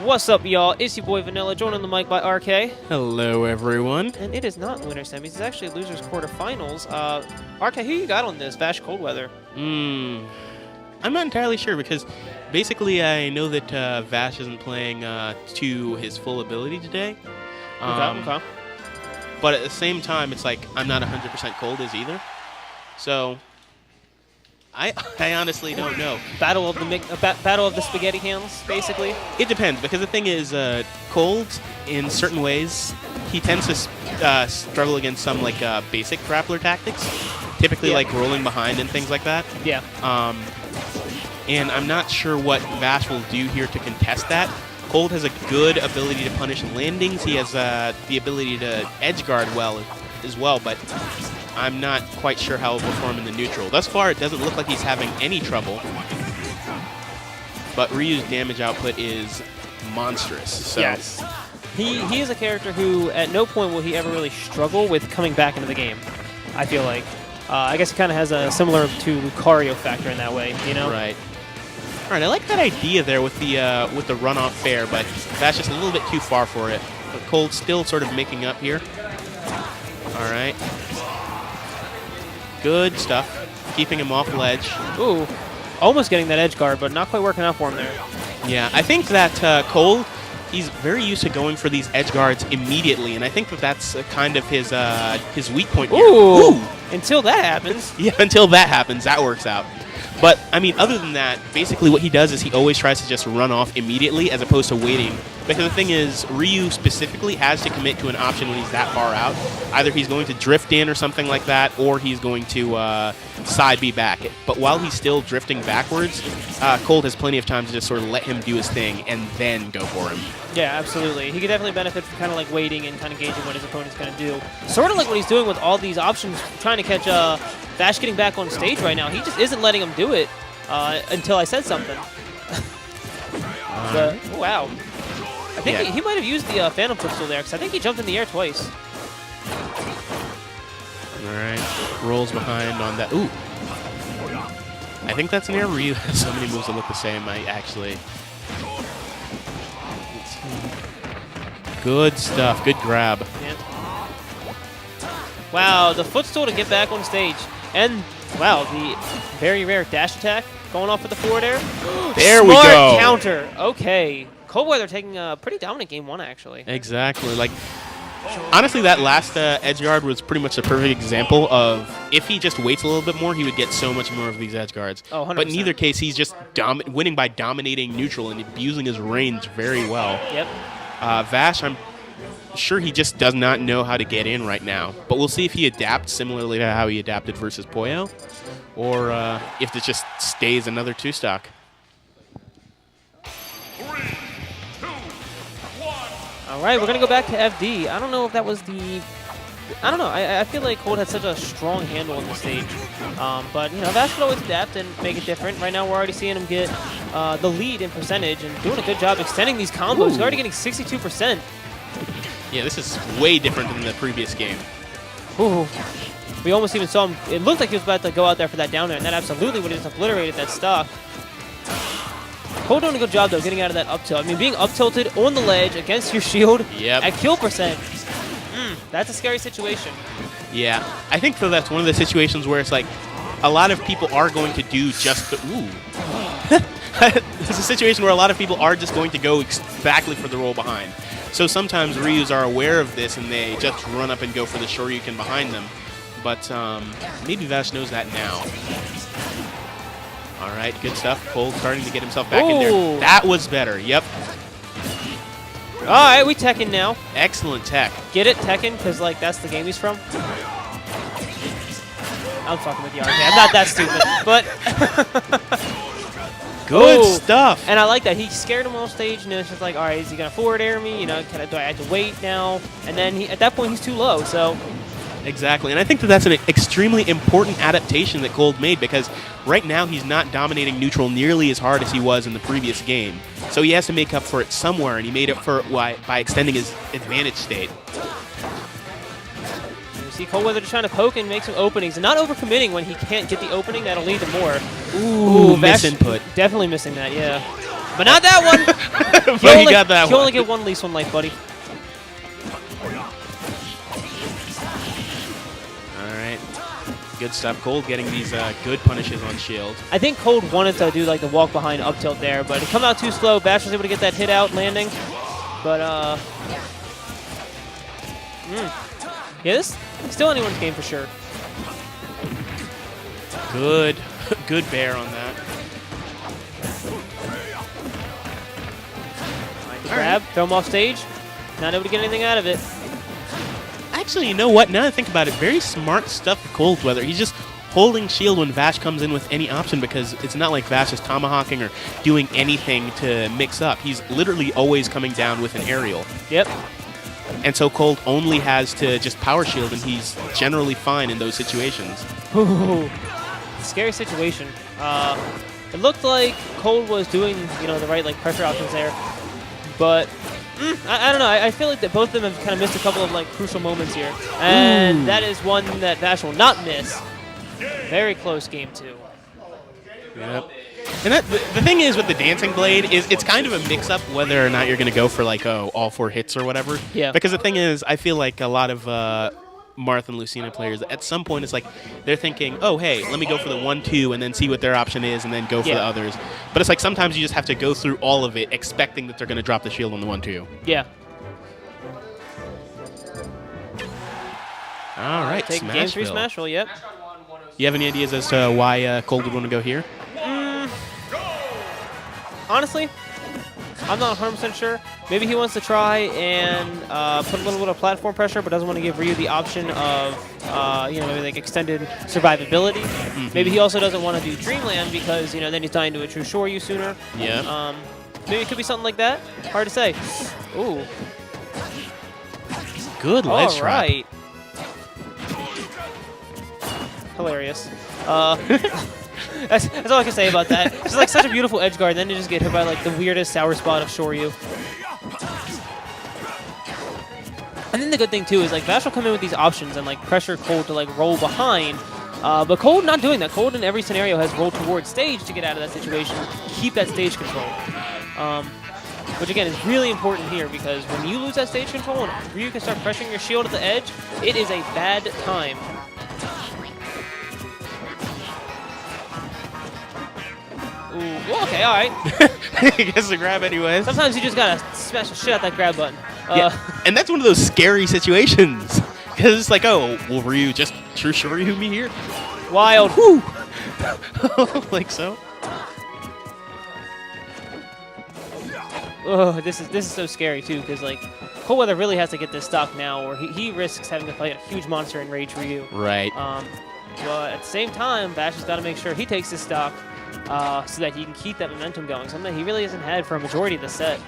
What's up, y'all? It's your boy Vanilla, joined on the mic by RK. Hello, everyone. And it is not winner semis, it's actually losers quarterfinals. RK, who you got on this? Vash, ColdWeatherr? I'm not entirely sure because basically I know that Vash isn't playing to his full ability today. Okay. But at the same time, it's like I'm not 100% cold as either. So I honestly don't know. Battle of the spaghetti hands, basically. It depends because the thing is, cold in certain ways he tends to struggle against some like basic grappler tactics, typically like rolling behind and things like that. Yeah. And I'm not sure what Vash will do here to contest that. Cold has a good ability to punish landings. He has the ability to edge guard well as well, but I'm not quite sure how he'll perform in the neutral. Thus far, it doesn't look like he's having any trouble. But Ryu's damage output is monstrous. So. Yes. He is a character who, at no point will he ever really struggle with coming back into the game, I feel like. I guess he kind of has a similar to Lucario factor in that way, you know? Right. All right, I like that idea there with the runoff fair, but that's just a little bit too far for it. But Cold's still sort of making up here. All right. Good stuff. Keeping him off ledge. Ooh, almost getting that edge guard, but not quite working out for him there. Yeah, I think that Cold, he's very used to going for these edge guards immediately, and I think that that's kind of his weak point here. Ooh! Until that happens. Yeah, until that happens, that works out. But, I mean, other than that, basically what he does is he always tries to just run off immediately as opposed to waiting. Because the thing is, Ryu specifically has to commit to an option when he's that far out. Either he's going to drift in or something like that, or he's going to side B back. But while he's still drifting backwards, Cold has plenty of time to just sort of let him do his thing and then go for him. Yeah, absolutely. He could definitely benefit from kind of like waiting and kind of gauging what his opponent's going to do. Sort of like what he's doing with all these options, trying to catch Vash getting back on stage right now. He just isn't letting him do it until I said something. But, wow. I think he might have used the Phantom Footstool there, because I think he jumped in the air twice. All right. Rolls behind on that. Ooh. I think that's an air. Ryu has so many moves that look the same. I actually... Good stuff. Good grab. Yeah. Wow, the footstool to get back on stage. And, wow, the very rare dash attack going off with the forward air. There we Smart go. Counter. Okay. ColdWeatherr taking a pretty dominant game one, actually. Exactly. Like, honestly, that last edge guard was pretty much a perfect example of if he just waits a little bit more, he would get so much more of these edge guards. Oh, 100%. But in either case, he's just winning by dominating neutral and abusing his range very well. Yep. Vash, I'm sure he just does not know how to get in right now. But we'll see if he adapts similarly to how he adapted versus Poyo, or if this just stays another two-stock. All right, we're going to go back to FD. I don't know if that was the... I don't know. I feel like Cold had such a strong handle on the stage. But, you know, Vash could always adapt and make it different. Right now, we're already seeing him get the lead in percentage and doing a good job extending these combos. Ooh. He's already getting 62%. Yeah, this is way different than the previous game. Ooh. We almost even saw him. It looked like he was about to go out there for that down air, and that absolutely would have just obliterated that stock. Cold doing a good job, though, getting out of that up tilt. I mean, being up tilted on the ledge against your shield at kill percent, that's a scary situation. Yeah, I think, though, that's one of the situations where it's like a lot of people are going to do just the... Ooh. It's a situation where a lot of people are just going to go exactly for the roll behind. So sometimes Ryus are aware of this, and they just run up and go for the Shoryuken behind them. But maybe Vash knows that now. All right, good stuff. Cold starting to get himself back in there. That was better. Yep. All right, we Tekken now. Excellent tech. Get it, Tekken? Because, like, that's the game he's from? I'm fucking with you, RK. I'm not that stupid, but... Good stuff. And I like that. He scared him off stage, and it's just like, all right, is he going to forward air me? You know, do I have to wait now? And then at that point, he's too low, so... Exactly, and I think that that's an extremely important adaptation that Cold made because right now he's not dominating neutral nearly as hard as he was in the previous game. So he has to make up for it somewhere, and he made it for by extending his advantage state. You see ColdWeatherr just trying to poke and make some openings, and not overcommitting when he can't get the opening. That'll lead to more. Ooh, misinput. Definitely missing that, yeah. But not that one. But he got that You one. only get one least one life, buddy. All right. Good stuff. Cold getting these good punishes on shield. I think Cold wanted to do like the walk behind up tilt there, but it come out too slow. Vash was able to get that hit out landing. But, yeah, this still anyone's game for sure. Good. Good bear on that. Grab, throw him off stage. Not able to get anything out of it. Actually, you know what? Now that I think about it, very smart stuff with ColdWeather. He's just holding shield when Vash comes in with any option because it's not like Vash is tomahawking or doing anything to mix up. He's literally always coming down with an aerial. Yep. And so Cold only has to just power shield, and he's generally fine in those situations. Ooh, scary situation. It looked like Cold was doing, the right like pressure options there, but I don't know. I feel like that both of them have kind of missed a couple of like crucial moments here, and that is one that Vash will not miss. Very close game 2. Yep. And the thing is with the Dancing Blade is it's kind of a mix-up whether or not you're going to go for like all 4 hits or whatever. Yeah. Because the thing is, I feel like a lot of Marth and Lucina players, at some point it's like they're thinking, oh, hey, let me go for the 1-2 and then see what their option is and then go for the others. But it's like sometimes you just have to go through all of it expecting that they're going to drop the shield on the 1-2. Yeah. All right, Take game 3 Smashville, yep. You have any ideas as to why Cold would want to go here? Honestly, I'm not 100% sure. Maybe he wants to try and put a little bit of platform pressure, but doesn't want to give Ryu the option of, maybe like extended survivability. Maybe he also doesn't want to do Dreamland because, then he's dying to a true Shoryu sooner. Yeah. Maybe it could be something like that. Hard to say. Ooh. Good ledge All trap. right. Hilarious. That's all I can say about that. It's like such a beautiful edge guard, and then you just get hit by like the weirdest sour spot of Shoryu. And then the good thing too is like Vash will come in with these options and like pressure Cold to like roll behind, but Cold not doing that. Cold in every scenario has rolled towards stage to get out of that situation, keep that stage control. Which again is really important here because when you lose that stage control and Ryu can start pressuring your shield at the edge, it is a bad time. Ooh, well, okay, all right. He gets the grab anyways. Sometimes you just gotta smash the shit out that grab button. Yeah, and that's one of those scary situations. Because it's like, oh, will Ryu just true Shoryu me here? Wild. Whew. Like so. Oh, this is so scary too, because like ColdWeather really has to get this stock now, or he risks having to fight a huge monster in Rage Ryu. Right. But at the same time, Vash has got to make sure he takes his stock so that he can keep that momentum going, something he really hasn't had for a majority of the set.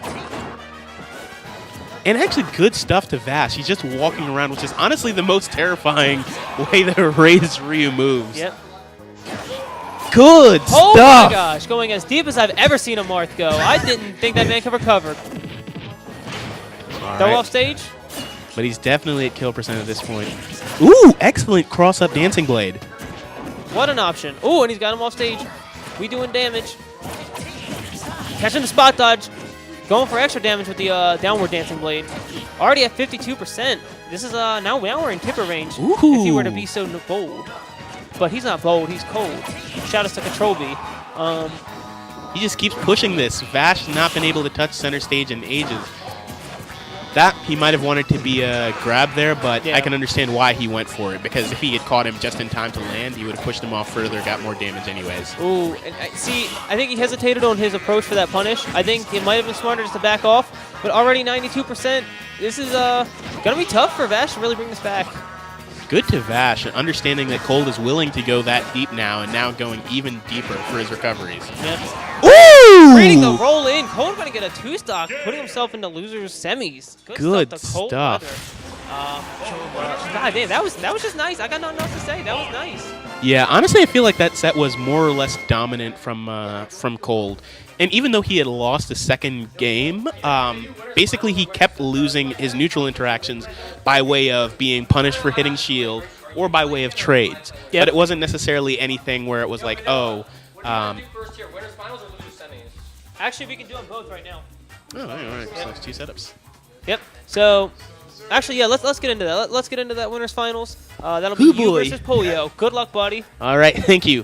And actually good stuff to Vash. He's just walking around, which is honestly the most terrifying way that Rage Ryu moves. Yep. Good Oh stuff. my gosh, going as deep as I've ever seen a Marth go. I didn't think that man could recover. Throw off stage. But he's definitely at kill percent at this point. Ooh, excellent cross-up Dancing Blade. What an option. Ooh, and he's got him off stage. We doing damage. Catching the spot dodge. Going for extra damage with the downward Dancing Blade. Already at 52%. This is now we're in Kipper range. Ooh. If he were to be so bold. But he's not bold, he's cold. Shout out to Control B. He just keeps pushing this. Vash not been able to touch center stage in ages. That he might have wanted to be a grab there, but yeah. I can understand why he went for it, because if he had caught him just in time to land, he would have pushed him off further, got more damage anyways. Ooh, and I think he hesitated on his approach for that punish. I think it might have been smarter just to back off, but already 92%. This is going to be tough for Vash to really bring this back. Good to Vash, understanding that Cold is willing to go that deep now, and now going even deeper for his recoveries. Yep. Ooh! Reading the roll in. Cold going to get a 2-stock, putting himself into losers semis. Good stuff. God damn, that was just nice. I got nothing else to say. That was nice. Yeah, honestly, I feel like that set was more or less dominant from Cold. And even though he had lost the second game, basically he kept losing his neutral interactions by way of being punished for hitting shield or by way of trades. Yep. But it wasn't necessarily anything where it was like, oh... Actually, we can do them both right now. Oh, all right. So it's 2 setups. Yep. So, actually, yeah, let's get into that. Let's get into that winners finals. That'll be you boy. versus Polio. Good luck, buddy. All right. Thank you.